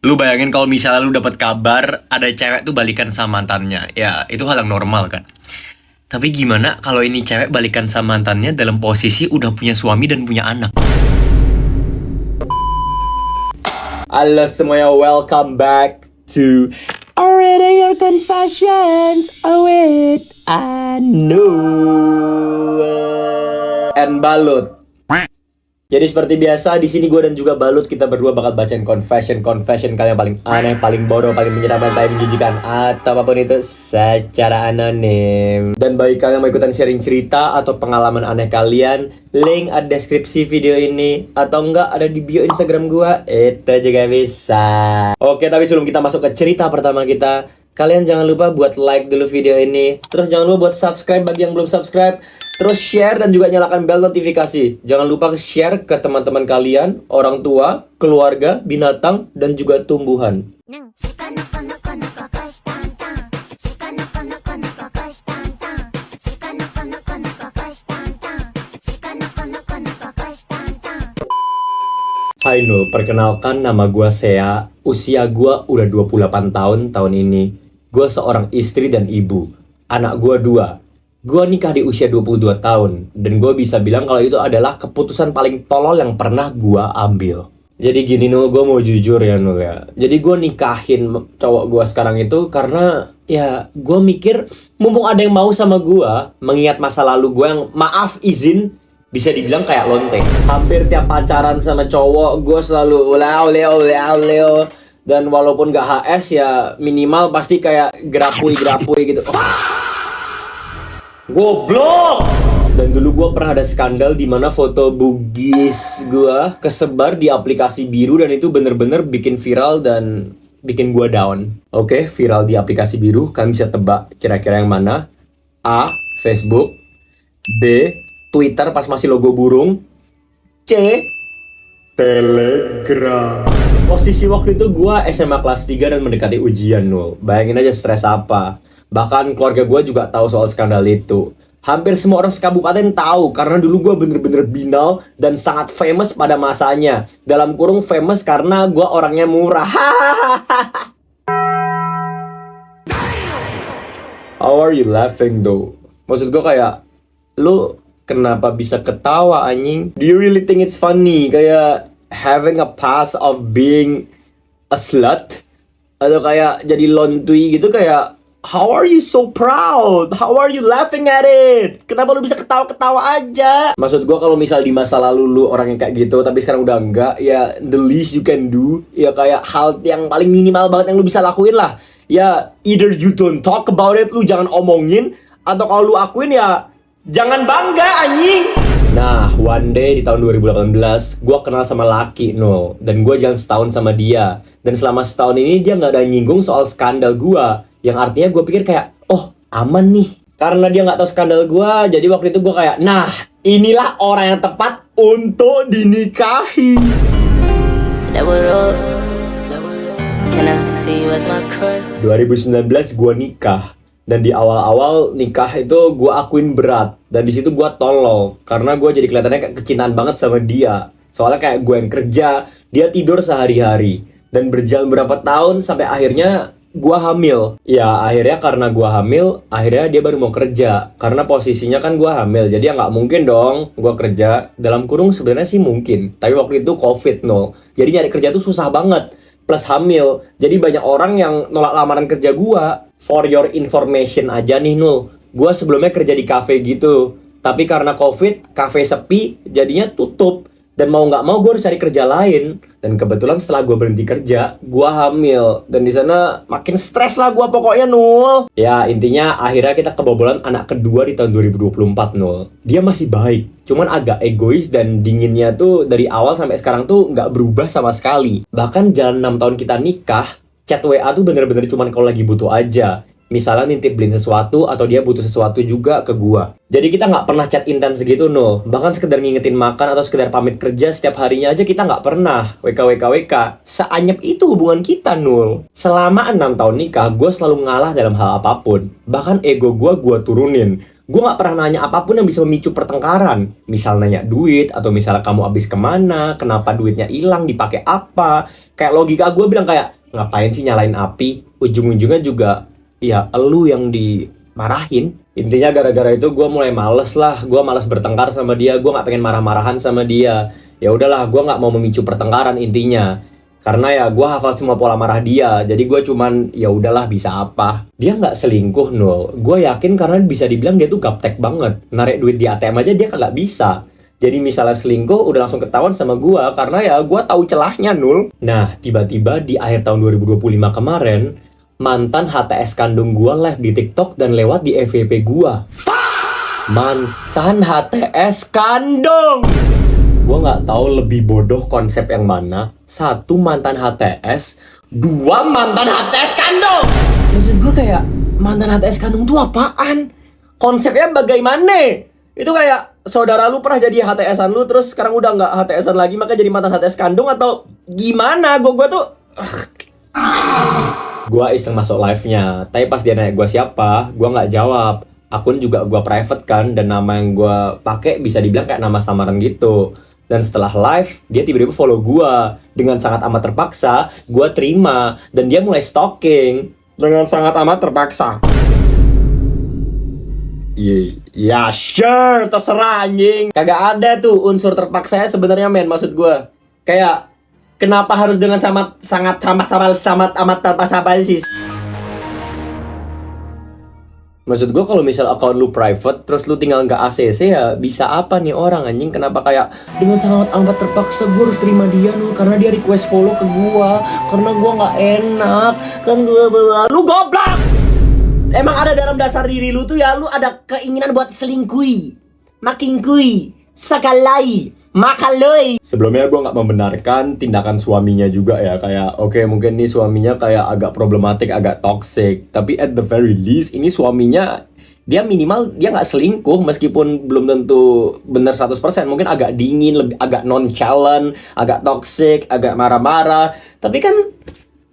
Lu bayangin kalau misalnya lu dapat kabar ada cewek tuh balikan sama mantannya. Ya, itu hal yang normal kan. Tapi gimana kalau ini cewek balikan sama mantannya dalam posisi udah punya suami dan punya anak? Halo semuanya, welcome back to Radio Confessions with Anu and Balut. Jadi seperti biasa di sini gue dan juga Balut kita berdua bakal bacain confession kalian paling aneh, paling bodoh, paling menyeramkan, paling menjijikan atau apapun itu secara anonim. Dan bagi kalian yang mau ikutan sharing cerita atau pengalaman aneh kalian, link ada deskripsi video ini atau enggak ada di bio Instagram gue, itu juga bisa. Oke, tapi sebelum kita masuk ke cerita pertama kita, kalian jangan lupa buat like dulu video ini. Terus jangan lupa buat subscribe bagi yang belum subscribe. Terus share dan juga nyalakan bel notifikasi. Jangan lupa share ke teman-teman kalian, orang tua, keluarga, binatang, dan juga tumbuhan. Hai Nul, perkenalkan nama gua Sea. Usia gua udah 28 tahun ini. Gua seorang istri dan ibu. Anak gua 2. Gue nikah di usia 22 tahun, dan gue bisa bilang kalau itu adalah keputusan paling tolol yang pernah gue ambil. Jadi gini Nul, gue mau jujur ya Nul ya. Jadi gue nikahin cowok gue sekarang itu karena ya gue mikir mumpung ada yang mau sama gue, mengingat masa lalu gue yang maaf izin bisa dibilang kayak lonte. Hampir tiap pacaran sama cowok gue selalu leo. Dan walaupun gak HS ya minimal pasti kayak gerapui gitu. Goblok! Dan dulu gue pernah ada skandal di mana foto bugis gue kesebar di aplikasi biru dan itu bener-bener bikin viral dan bikin gue down. Oke, viral di aplikasi biru, kalian bisa tebak kira-kira yang mana? A. Facebook. B. Twitter pas masih logo burung. C. Telegram. Posisi waktu itu gue SMA kelas 3 dan mendekati ujian Nul. Bayangin aja stres apa. Bahkan keluarga gue juga tahu soal skandal itu. Hampir semua orang sekabupaten tahu karena dulu gue bener-bener binal dan sangat famous pada masanya. Dalam kurung famous karena gue orangnya murah. How are you laughing though? Maksud gue kayak, lu kenapa bisa ketawa anjing? Do you really think it's funny? Kayak having a past of being a slut? Atau kayak jadi lontui gitu kayak, how are you so proud? How are you laughing at it? Kenapa lu bisa ketawa-ketawa aja? Maksud gua kalau misal di masa lalu lu orang yang kayak gitu tapi sekarang udah enggak, ya the least you can do, ya kayak hal yang paling minimal banget yang lu bisa lakuin lah. Ya either you don't talk about it, lu jangan omongin, atau kalau lu akuin ya jangan bangga anjing. Nah, one day di tahun 2018, gue kenal sama laki, Nul. Dan gue jalan setahun sama dia. Dan selama setahun ini dia gak ada nyinggung soal skandal gue. Yang artinya gue pikir kayak, oh aman nih. Karena dia gak tahu skandal gue, jadi waktu itu gue kayak, nah inilah orang yang tepat untuk dinikahi. 2019 gue nikah. Dan di awal-awal nikah itu gue akuin berat. Dan di situ gue tolol. Karena gue jadi kelihatannya kayak kecintaan banget sama dia. Soalnya kayak gue yang kerja, dia tidur sehari-hari. Dan berjalan berapa tahun sampai akhirnya gue hamil. Ya akhirnya karena gue hamil, akhirnya dia baru mau kerja. Karena posisinya kan gue hamil. Jadi ya gak mungkin dong gue kerja. Dalam kurung sebenarnya sih mungkin. Tapi waktu itu COVID Nul. Jadi nyari kerja tuh susah banget. Plus hamil. Jadi banyak orang yang nolak lamaran kerja gue. For your information aja nih Nul, gue sebelumnya kerja di cafe gitu. Tapi karena COVID, cafe sepi, jadinya tutup. Dan mau nggak mau gue harus cari kerja lain. Dan kebetulan setelah gue berhenti kerja, gue hamil. Dan di sana makin stres lah gue pokoknya Nul. Ya intinya akhirnya kita kebobolan anak kedua di tahun 2024 Nul. Dia masih baik, cuman agak egois dan dinginnya tuh dari awal sampai sekarang tuh nggak berubah sama sekali. Bahkan jalan 6 tahun kita nikah, chat WA tuh bener-bener cuman kalau lagi butuh aja. Misalnya nitip beliin sesuatu atau dia butuh sesuatu juga ke gua. Jadi kita nggak pernah chat intens gitu Nul. Bahkan sekedar ngingetin makan atau sekedar pamit kerja setiap harinya aja kita nggak pernah. WK. Seanyap itu hubungan kita Nul. Selama 6 tahun nikah, gua selalu ngalah dalam hal apapun. Bahkan ego gua turunin. Gue nggak pernah nanya apapun yang bisa memicu pertengkaran. Misal nanya duit, atau misalnya kamu habis kemana, kenapa duitnya hilang, dipakai apa. Kayak logika gue bilang kayak, ngapain sih nyalain api? Ujung-ujungnya juga, ya elu yang dimarahin. Intinya gara-gara itu gue mulai males lah. Gue males bertengkar sama dia, gue nggak pengen marah-marahan sama dia. Ya udahlah, gue nggak mau memicu pertengkaran intinya. Karena ya gue hafal semua pola marah dia, jadi gue cuman ya udahlah bisa apa. Dia nggak selingkuh Nul, gue yakin karena bisa dibilang dia tuh gaptek banget. Narik duit di ATM aja dia kagak bisa. Jadi misalnya selingkuh udah langsung ketahuan sama gue karena ya gue tahu celahnya Nul. Nah tiba-tiba di akhir tahun 2025 kemarin, mantan HTS kandung gue live di TikTok dan lewat di FYP gue. Mantan HTS kandung! Gue nggak tahu lebih bodoh konsep yang mana. Satu mantan HTS, dua mantan HTS kandung. Maksud gue kayak, mantan HTS kandung tuh apaan? Konsepnya bagaimana? Itu kayak saudara lu pernah jadi HTS-an lu, terus sekarang udah nggak HTS-an lagi, maka jadi mantan HTS kandung atau gimana? Gue tuh gue iseng masuk live-nya, tapi pas dia nanya gue siapa, gue nggak jawab. Akun juga gue private kan, dan nama yang gue pakai bisa dibilang kayak nama samaran gitu. Dan setelah live, dia tiba-tiba follow gue. Dengan sangat amat terpaksa, gue terima. Dan dia mulai stalking. Dengan sangat amat terpaksa. Ya sure, terserah anjing. Kagak ada tuh unsur terpaksanya sebenarnya men, maksud gue. Kayak, kenapa harus dengan sangat amat terpaksa sih? Maksud gue kalau misal account lu private terus lu tinggal nggak ACC ya bisa apa nih orang anjing, kenapa kayak dengan sangat amat terpaksa gue harus terima dia nih karena dia request follow ke gue karena gue nggak enak kan gue bawa lu goblok. Emang ada dalam dasar diri lu tuh ya lu ada keinginan buat selingkuhi, makingkui, sakalai, makaloi. Sebelumnya gue nggak membenarkan tindakan suaminya juga ya, kayak oke, mungkin nih suaminya kayak agak problematik, agak toxic, tapi at the very least ini suaminya dia minimal dia nggak selingkuh meskipun belum tentu bener 100%, mungkin agak dingin, lebih agak nonchalant, agak toxic, agak marah-marah, tapi kan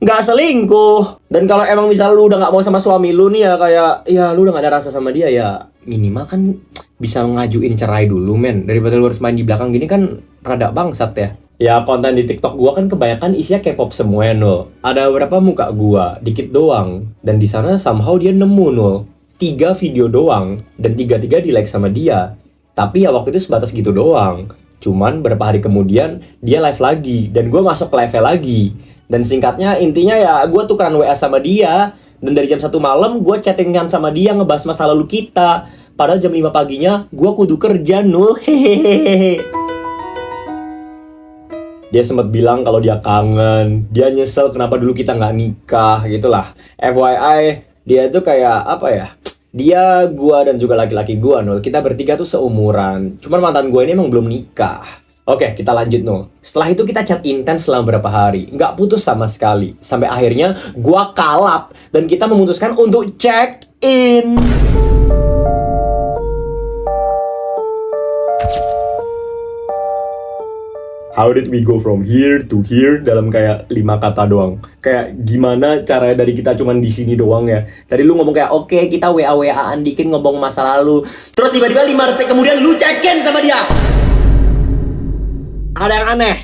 nggak selingkuh. Dan kalau emang misal lu udah nggak mau sama suami lu nih ya, kayak ya lu udah nggak ada rasa sama dia ya, minimal kan bisa ngajuin cerai dulu men, daripada lu harus main di belakang gini kan rada bangsat ya. Ya konten di TikTok gua kan kebanyakan isinya K-pop semua ya Nul. Ada beberapa muka gua, dikit doang. Dan di sana somehow dia nemu Nul 3 video doang, dan 3-3 di like sama dia. Tapi ya waktu itu sebatas gitu doang. Cuman beberapa hari kemudian dia live lagi, dan gua masuk live-nya lagi. Dan singkatnya intinya ya gua tukeran WA sama dia. Dan dari jam 1 malam gue chattingan sama dia ngebahas masa lalu kita. Padahal jam 5 paginya gue kudu kerja Nul. Hehehe. Dia sempat bilang kalau dia kangen, dia nyesel kenapa dulu kita nggak nikah gitulah. FYI dia tuh kayak apa ya, dia, gua dan juga laki-laki gua Nul, kita bertiga tuh seumuran. Cuman mantan gue ini emang belum nikah. Oke, kita lanjut Nul. Setelah itu kita chat intens selama beberapa hari, nggak putus sama sekali. Sampai akhirnya gua kalap dan kita memutuskan untuk check in. How did we go from here to here dalam kayak 5 kata doang? Kayak gimana caranya dari kita cuman di sini doang ya? Tadi lu ngomong kayak oke, kita WA-WA-an dikit ngomong masa lalu. Terus tiba-tiba 5 detik kemudian lu check in sama dia. Ada yang aneh,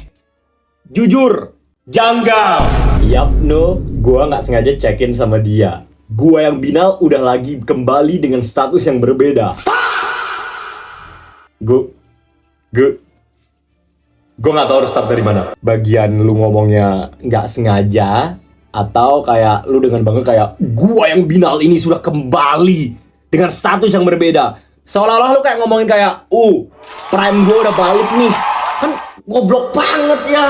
jujur, janggal. Yap no, gua nggak sengaja check-in sama dia. Gua yang binal udah lagi kembali dengan status yang berbeda. Gue nggak tahu harus start dari mana. Bagian lu ngomongnya nggak sengaja, atau kayak lu dengan bangga kayak gua yang binal ini sudah kembali dengan status yang berbeda. Seolah-olah lu kayak ngomongin kayak, prime gua udah balik nih. Kan goblok banget ya.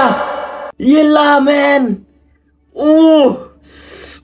Yelah men.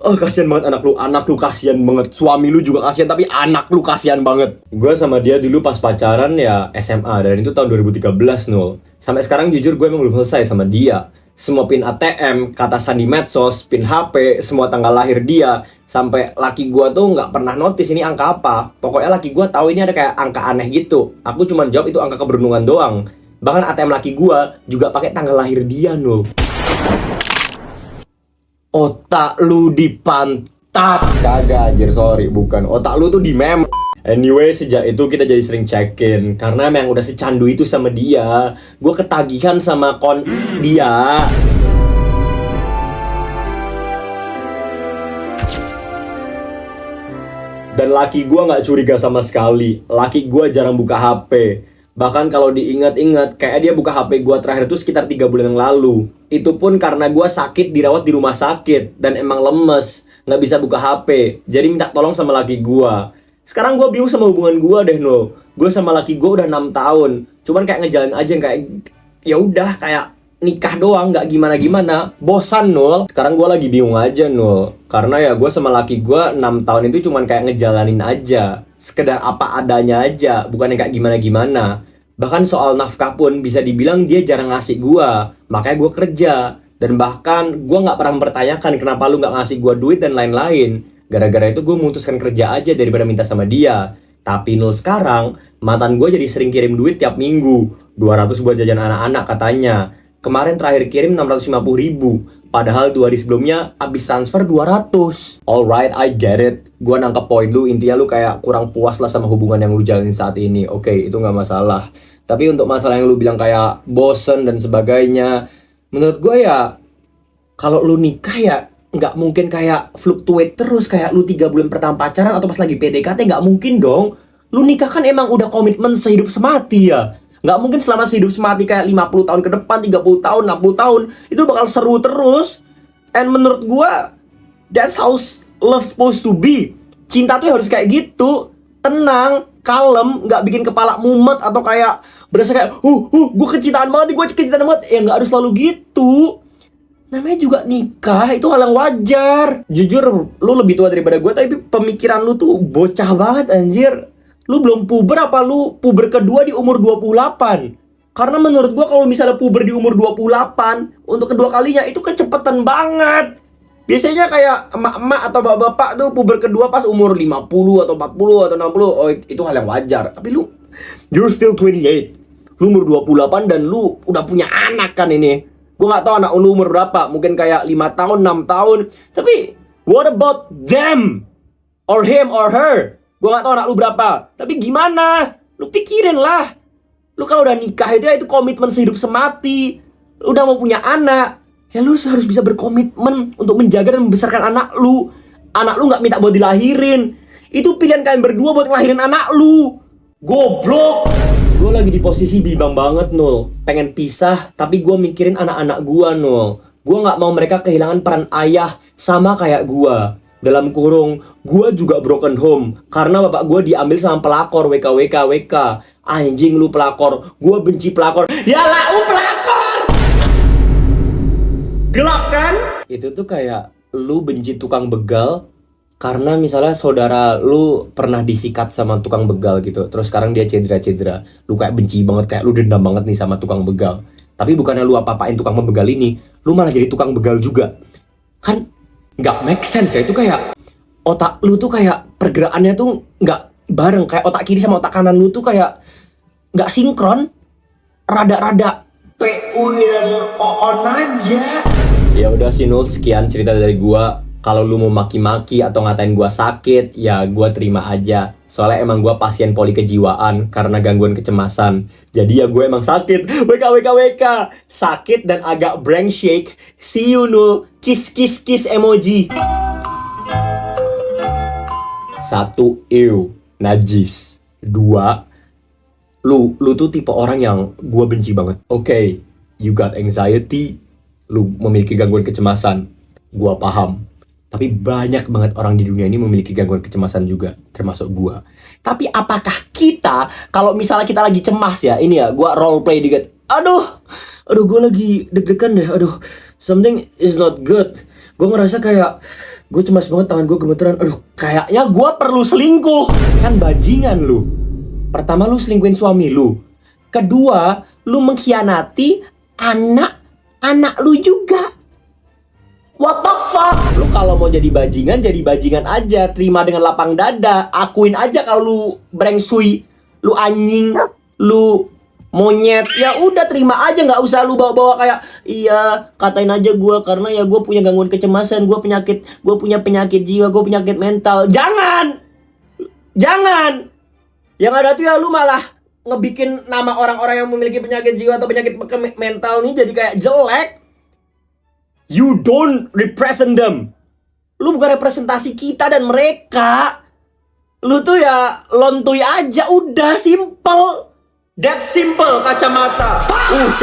Kasihan banget anak lu kasihan banget. Suami lu juga kasihan, tapi anak lu kasihan banget. Gue sama dia dulu pas pacaran ya SMA, dan itu tahun 2013 Nul. Sampai sekarang jujur gue emang belum selesai sama dia. Semua pin ATM, kata sandi medsos, pin HP, semua tanggal lahir dia, sampai laki gue tuh nggak pernah notice ini angka apa. Pokoknya laki gue tahu ini ada kayak angka aneh gitu. Aku cuma jawab itu angka keberuntungan doang. Bahkan ATM laki gua juga pakai tanggal lahir dia Nul. Otak lu di pantat. Kagak anjir, sorry, bukan. Otak lu tuh di mem. Anyway, sejak itu kita jadi sering check-in karena emang udah secandu itu sama dia. Gue ketagihan sama dia. Dan laki gue nggak curiga sama sekali. Laki gue jarang buka HP. Bahkan kalau diingat-ingat, kayak dia buka HP gue terakhir itu sekitar 3 bulan yang lalu. Itu pun karena gue sakit dirawat di rumah sakit dan emang lemes, nggak bisa buka HP. Jadi minta tolong sama laki gue. Sekarang gue bingung sama hubungan gue deh, no. Gue sama laki gue udah 6 tahun. Cuman kayak ngejalanin aja kayak ya udah kayak nikah doang, nggak gimana-gimana. Bosan, Nul. Sekarang gue lagi bingung aja, Nul. Karena ya gue sama laki gue 6 tahun itu cuman kayak ngejalanin aja. Sekedar apa adanya aja, bukannya kayak gimana-gimana. Bahkan soal nafkah pun bisa dibilang dia jarang ngasih gue. Makanya gue kerja. Dan bahkan gue nggak pernah mempertanyakan kenapa lu nggak ngasih gue duit dan lain-lain. Gara-gara itu gue memutuskan kerja aja daripada minta sama dia. Tapi Nul, sekarang mantan gue jadi sering kirim duit tiap minggu. 200 buat jajan anak-anak katanya. Kemarin terakhir kirim 650.000. Padahal 2 hari sebelumnya abis transfer 200. Alright, I get it. Gue nangkep poin lu. Intinya lu kayak kurang puas lah sama hubungan yang lu jalanin saat ini. Oke, itu gak masalah. Tapi untuk masalah yang lu bilang kayak bosen dan sebagainya, menurut gue ya, kalau lu nikah ya nggak mungkin kayak fluctuate terus kayak lu 3 bulan pertama pacaran atau pas lagi PDKT, nggak mungkin dong. Lu nikah kan emang udah komitmen sehidup semati ya. Nggak mungkin selama sehidup semati kayak 50 tahun ke depan, 30 tahun, 60 tahun. Itu bakal seru terus. And menurut gua, that's how love supposed to be. Cinta tuh harus kayak gitu. Tenang, kalem, nggak bikin kepala mumet atau kayak berasa kayak gue kecintaan banget nih, gue kecintaan banget. Ya nggak harus selalu gitu. Namanya juga nikah, itu hal yang wajar. Jujur, lu lebih tua daripada gue, tapi pemikiran lu tuh bocah banget anjir. Lu belum puber apa lu puber kedua di umur 28? Karena menurut gue kalau misalnya puber di umur 28, untuk kedua kalinya itu kecepatan banget. Biasanya kayak emak-emak atau bapak-bapak tuh puber kedua pas umur 50 atau 40 atau 60. Oh, itu hal yang wajar. Tapi lu, you're still 28. Lu umur 28 dan lu udah punya anak kan ini. Gue gak tahu anak lu umur berapa. Mungkin kayak 5 tahun, 6 tahun. Tapi what about them? Or him or her? Gue gak tahu anak lu berapa. Tapi gimana? Lu pikirin lah. Lu kalau udah nikah itu komitmen sehidup semati. Lu udah mau punya anak, ya lu harus bisa berkomitmen untuk menjaga dan membesarkan anak lu. Anak lu gak minta buat dilahirin. Itu pilihan kalian berdua buat ngelahirin anak lu. Goblok. Gue lagi di posisi bimbang banget, Nul. Pengen pisah, tapi gue mikirin anak-anak gue, Nul. Gue gak mau mereka kehilangan peran ayah sama kayak gue. Dalam kurung, gue juga broken home. Karena bapak gue diambil sama pelakor, WK. Anjing lu pelakor. Gue benci pelakor. Yalah, pelakor! Gelap kan? Itu tuh kayak lu benci tukang begal karena misalnya saudara lu pernah disikat sama tukang begal gitu. Terus sekarang dia cedera. Lu kayak benci banget, kayak lu dendam banget nih sama tukang begal. Tapi bukannya lu apa-apain tukang begal ini, lu malah jadi tukang begal juga. Kan nggak make sense ya. Itu kayak otak lu tuh kayak pergerakannya tuh nggak bareng. Kayak otak kiri sama otak kanan lu tuh kayak nggak sinkron. Rada-rada PU dan on aja. Ya udah sih, Nul, sekian cerita dari gua. Kalau lu mau maki-maki atau ngatain gua sakit, ya gua terima aja. Soalnya emang gua pasien poli kejiwaan karena gangguan kecemasan. Jadi ya gue emang sakit. WK. Sakit dan agak brain shake. See you, Nul. Kiss emoji. 1, ew, najis. 2, lu tuh tipe orang yang gua benci banget. Oke, you got anxiety. Lu memiliki gangguan kecemasan. Gua paham. Tapi banyak banget orang di dunia ini memiliki gangguan kecemasan juga, termasuk gua. Tapi apakah kita, kalau misalnya kita lagi cemas ya, ini ya, gua role play dikit. Aduh, gua lagi deg-degan deh. Aduh, something is not good. Gua ngerasa kayak gua cemas banget, tangan gua gemeteran. Aduh, kayaknya gua perlu selingkuh. Kan bajingan lu. Pertama, lu selingkuhin suami lu. Kedua, lu mengkhianati anak lu juga. What the fuck? Lu kalau mau jadi bajingan aja. Terima dengan lapang dada. Akuin aja kalau lu brengsui, lu anjing, lu monyet. Ya udah, terima aja, nggak usah lu bawa-bawa kayak iya, katain aja gue karena ya gue punya gangguan kecemasan, gue punya penyakit jiwa, gue penyakit mental. Jangan. Yang ada tuh ya lu malah ngebikin nama orang-orang yang memiliki penyakit jiwa atau penyakit mental nih jadi kayak jelek. You don't represent them. Lu bukan representasi kita dan mereka. Lu tuh ya lontuy aja, udah simple. That simple, kacamata.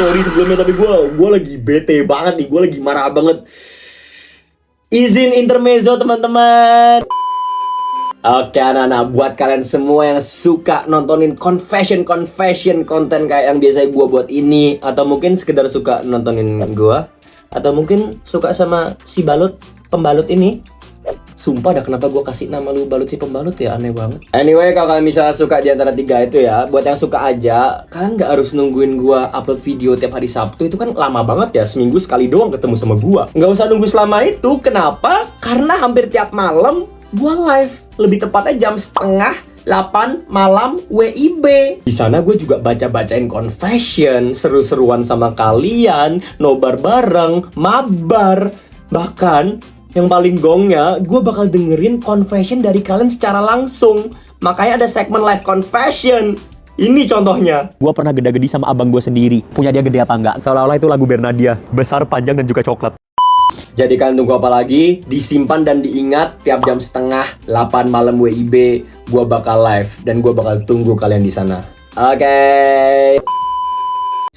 Sorry sebelumnya, tapi gue lagi bete banget nih, gue lagi marah banget. Izin intermezzo teman-teman. Oke anak-anak, buat kalian semua yang suka nontonin confession konten kayak yang biasa gue buat ini, atau mungkin sekedar suka nontonin gue, atau mungkin suka sama si pembalut ini. Sumpah dah, kenapa gue kasih nama lu balut si pembalut ya, aneh banget. Anyway, kalau kalian misalnya suka di antara 3 itu ya, buat yang suka aja, kalian nggak harus nungguin gue upload video tiap hari Sabtu. Itu kan lama banget ya, seminggu sekali doang ketemu sama gue. Nggak usah nunggu selama itu. Kenapa? Karena hampir tiap malam gue live, lebih tepatnya jam 7:30 malam WIB. Di sana gue juga bacain confession, seru-seruan sama kalian, nobar bareng, mabar. Bahkan yang paling gongnya, gue bakal dengerin confession dari kalian secara langsung. Makanya ada segmen live confession. Ini contohnya. Gue pernah geda-gedi sama abang gue sendiri. Punya dia gede apa enggak? Seolah-olah itu lagu Bernadia. Besar, panjang, dan juga coklat. Jadi kalian tunggu apa lagi? Disimpan dan diingat, tiap jam 7:30 malam WIB, gue bakal live. Dan gue bakal tunggu kalian di sana. Oke.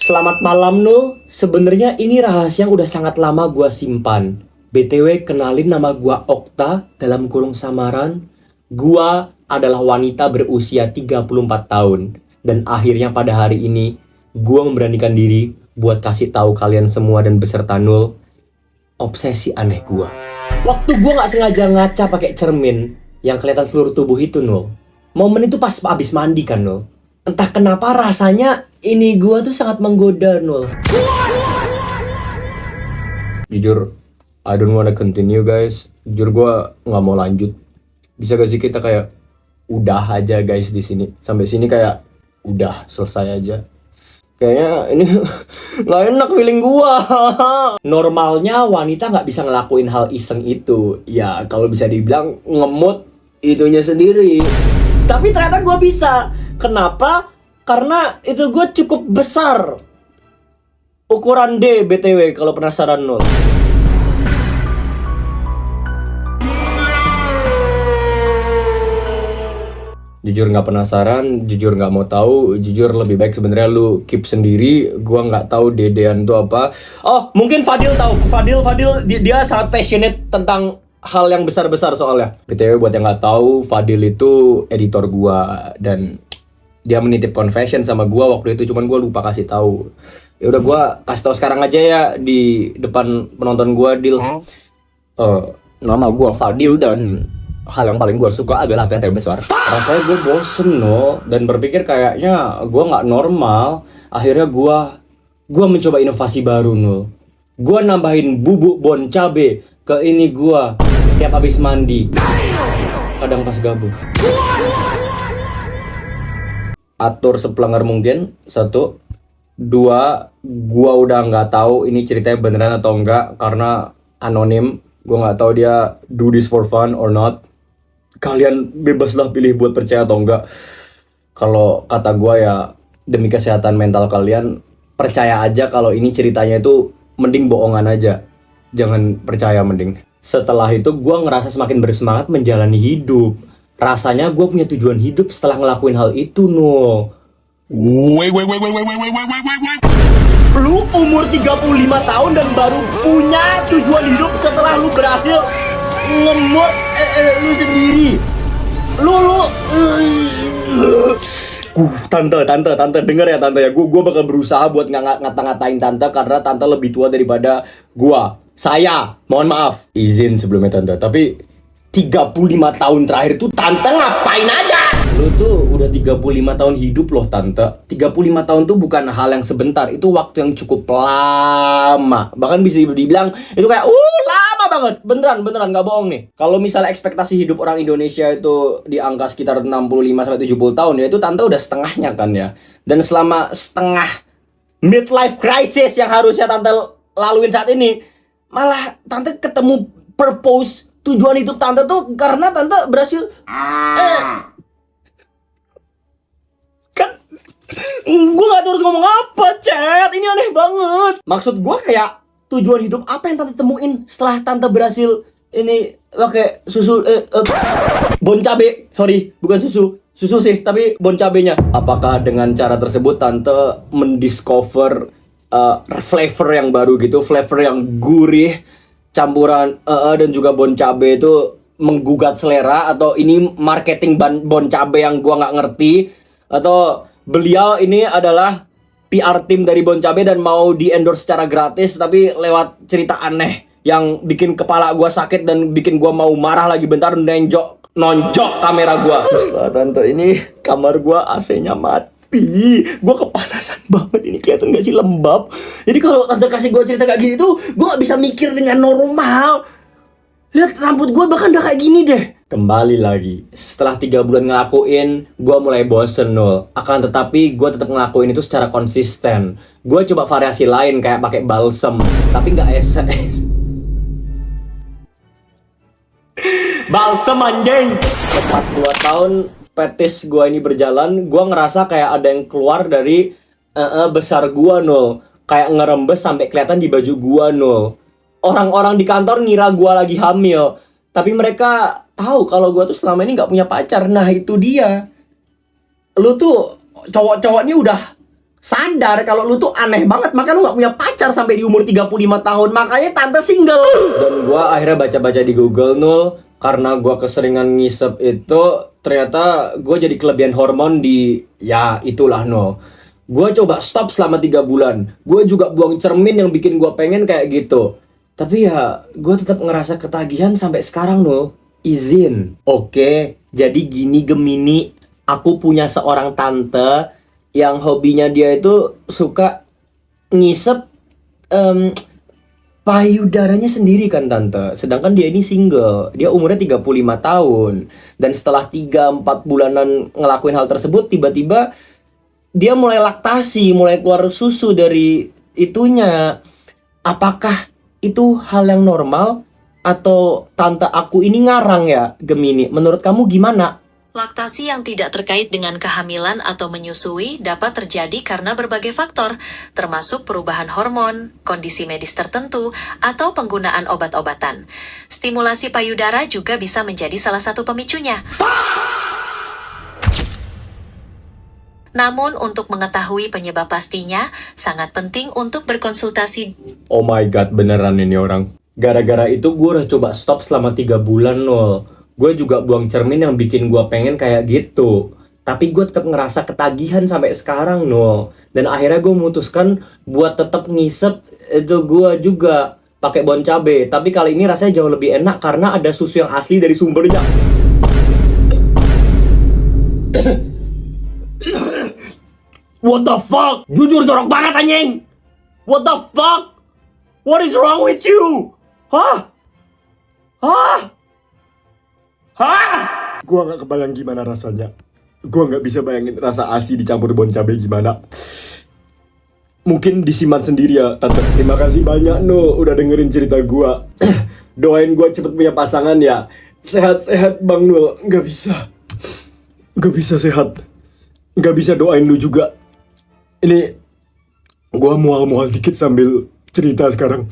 Selamat malam Nul. Sebenarnya ini rahasia yang udah sangat lama gue simpan. BTW, kenalin, nama gua Okta, dalam kurung samaran. Gua adalah wanita berusia 34 tahun. Dan akhirnya pada hari ini, gua memberanikan diri buat kasih tahu kalian semua dan beserta Nul obsesi aneh gua. Waktu gua nggak sengaja ngaca pakai cermin yang kelihatan seluruh tubuh itu, Nul. Momen itu pas abis mandi kan, Nul. Entah kenapa rasanya ini gua tuh sangat menggoda, Nul. Jujur, I don't wanna continue guys. Jujur gue nggak mau lanjut. Bisa gak sih kita kayak udah aja guys di sini. Sampai sini kayak udah selesai aja. Kayaknya ini nggak enak feeling gue. Normalnya wanita nggak bisa ngelakuin hal iseng itu. Ya kalau bisa dibilang ngemut itunya sendiri. Tapi ternyata gue bisa. Kenapa? Karena itu gue cukup besar. Ukuran D BTW kalau penasaran Nul. Jujur nggak penasaran, jujur nggak mau tahu, jujur lebih baik sebenarnya lu keep sendiri. Gua nggak tahu dedean itu apa. Oh, mungkin Fadil tahu. Fadil dia sangat passionate tentang hal yang besar-besar soalnya. BTW buat yang nggak tahu, Fadil itu editor gua dan dia menitip confession sama gua waktu itu, cuman gua lupa kasih tahu. Ya udah gua kasih tahu sekarang aja ya di depan penonton gua, Dil. Nama gua Fadil dan hal yang paling gue suka adalah teater besar. Rasanya gue bosen dan berpikir kayaknya gue nggak normal. Akhirnya gue mencoba inovasi baru Nul. Gue nambahin bubuk bon cabe ke ini gue tiap habis mandi. Kadang pas gabut. Atur sepelenggar mungkin. 1, 2, gue udah nggak tahu ini ceritanya beneran atau enggak karena anonim. Gue nggak tahu dia do this for fun or not. Kalian bebaslah pilih buat percaya atau enggak. Kalau kata gue ya demi kesehatan mental kalian, percaya aja kalau ini ceritanya itu mending bohongan aja. Jangan percaya mending. Setelah itu gue ngerasa semakin bersemangat menjalani hidup. Rasanya gue punya tujuan hidup setelah ngelakuin hal itu Nul. Wait. Lu umur 35 tahun dan baru punya tujuan hidup setelah lu berhasil ngemut lu sendiri. Tante denger ya tante ya. Gue bakal berusaha buat ngata-ngatain tante karena tante lebih tua daripada gua. Saya, mohon maaf. Izin sebelumnya tante. Tapi 35 tahun terakhir tuh tante ngapain aja? Lu tuh udah 35 tahun hidup loh tante. 35 tahun tuh bukan hal yang sebentar. Itu waktu yang cukup lama. Bahkan bisa dibilang itu kayak lama banget. Beneran gak bohong nih. Kalau misalnya ekspektasi hidup orang Indonesia itu di angka sekitar 65-70 tahun ya, itu tante udah setengahnya kan ya. Dan selama setengah midlife crisis yang harusnya tante laluin saat ini, malah tante ketemu purpose, tujuan hidup tante tuh karena tante berhasil Gue gak tahu harus ngomong apa, Chat. Ini aneh banget. Maksud gue kayak tujuan hidup apa yang tante temuin setelah tante berhasil ini pakai susu bon cabe. Sorry, bukan susu sih, tapi bon cabenya. Apakah dengan cara tersebut tante mendiscover flavor yang baru gitu, flavor yang gurih, campuran dan juga bon cabe itu menggugat selera, atau ini marketing bon cabe yang gua nggak ngerti, atau beliau ini adalah PR tim dari Bon Cabe dan mau di endorse secara gratis tapi lewat cerita aneh yang bikin kepala gua sakit dan bikin gua mau marah lagi bentar nonjok kamera gua. Wah, tante, ini kamar gua AC-nya mati. Gua kepanasan banget, ini kelihatan gak sih lembab. Jadi kalau tante kasih gua cerita kayak gini tuh gua gak bisa mikir dengan normal. Lihat rambut gua bahkan udah kayak gini deh. Kembali lagi, setelah 3 bulan ngelakuin, gue mulai bosen nul. Akan tetapi gue tetap ngelakuin itu secara konsisten. Gue coba variasi lain kayak pakai balsem, tapi nggak balsem anjing. Tepat 2 tahun petis gue ini berjalan, gue ngerasa kayak ada yang keluar dari besar gue nul. Kayak ngerembes sampai kelihatan di baju gue nul. Orang-orang di kantor ngira gue lagi hamil, tapi mereka tahu kalau gue tuh selama ini nggak punya pacar. Nah itu dia. Lu tuh cowok-cowok ini udah sadar kalau lu tuh aneh banget, makanya lu nggak punya pacar sampai di umur 35 tahun. Makanya tante single. Dan gue akhirnya baca-baca di Google nul. Karena gue keseringan ngisep itu, ternyata gue jadi kelebihan hormon di, ya itulah nul. Gue coba stop selama 3 bulan. Gue juga buang cermin yang bikin gue pengen kayak gitu. Tapi ya gue tetap ngerasa ketagihan sampai sekarang nul. Izin. Oke, jadi gini Gemini, aku punya seorang tante yang hobinya dia itu suka ngisep payudaranya sendiri kan tante. Sedangkan dia ini single, dia umurnya 35 tahun. Dan setelah 3-4 bulanan ngelakuin hal tersebut, tiba-tiba dia mulai laktasi, mulai keluar susu dari itunya. Apakah itu hal yang normal? Atau tante aku ini ngarang ya, Gemini? Menurut kamu gimana? Laktasi yang tidak terkait dengan kehamilan atau menyusui dapat terjadi karena berbagai faktor, termasuk perubahan hormon, kondisi medis tertentu, atau penggunaan obat-obatan. Stimulasi payudara juga bisa menjadi salah satu pemicunya. Namun, untuk mengetahui penyebab pastinya, sangat penting untuk berkonsultasi. Oh my god, beneran ini orang. Gara-gara itu gue udah coba stop selama 3 bulan nol. Gue juga buang cermin yang bikin gue pengen kayak gitu. Tapi gue tetap ngerasa ketagihan sampai sekarang nol. Dan akhirnya gue memutuskan buat tetap ngisep itu gue juga pakai bon cabe. Tapi kali ini rasanya jauh lebih enak karena ada susu yang asli dari sumbernya. What the fuck? Jujur jorok banget anjing. What the fuck? What is wrong with you? Hah? Gua gak kebayang gimana rasanya. Gua gak bisa bayangin rasa ASI dicampur bon cabai gimana. Mungkin disimpan sendiri ya, tante. Terima kasih banyak no, udah dengerin cerita gua. Doain gua cepet punya pasangan ya. Sehat-sehat Bang Nul. Gak bisa sehat. Gak bisa doain lu juga. Ini gua mual-mual dikit sambil cerita sekarang.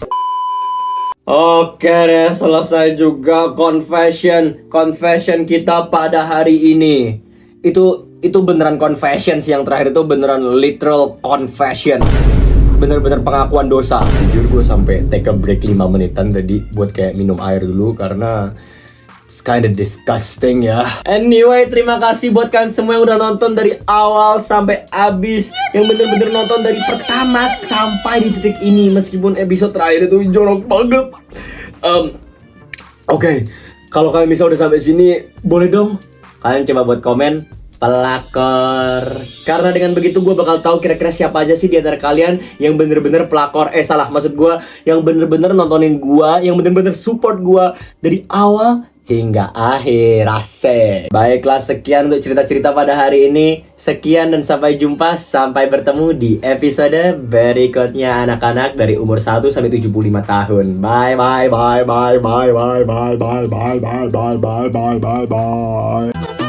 Oke deh, selesai juga confession kita pada hari ini. Itu beneran confession sih, yang terakhir itu beneran literal confession. Bener-bener pengakuan dosa. Jujur gue sampai take a break 5 menitan tadi buat kayak minum air dulu karena it's kinda disgusting ya. Anyway, terima kasih buat kalian semua yang udah nonton dari awal sampai habis, yang bener-bener nonton dari pertama sampai di titik ini, meskipun episode terakhir itu jorok banget. Oke, kalau kalian misalnya udah sampai sini, boleh dong kalian coba buat komen pelakor. Karena dengan begitu gue bakal tahu kira-kira siapa aja sih di antara kalian yang bener-bener pelakor. Maksud gue yang bener-bener nontonin gue, yang bener-bener support gue dari awal hingga akhir. Asik. Baiklah, sekian untuk cerita-cerita pada hari ini. Sekian dan sampai jumpa. Sampai bertemu di episode berikutnya anak-anak dari umur 1 sampai 75 tahun. Bye bye bye bye bye bye bye bye bye bye bye bye bye bye bye.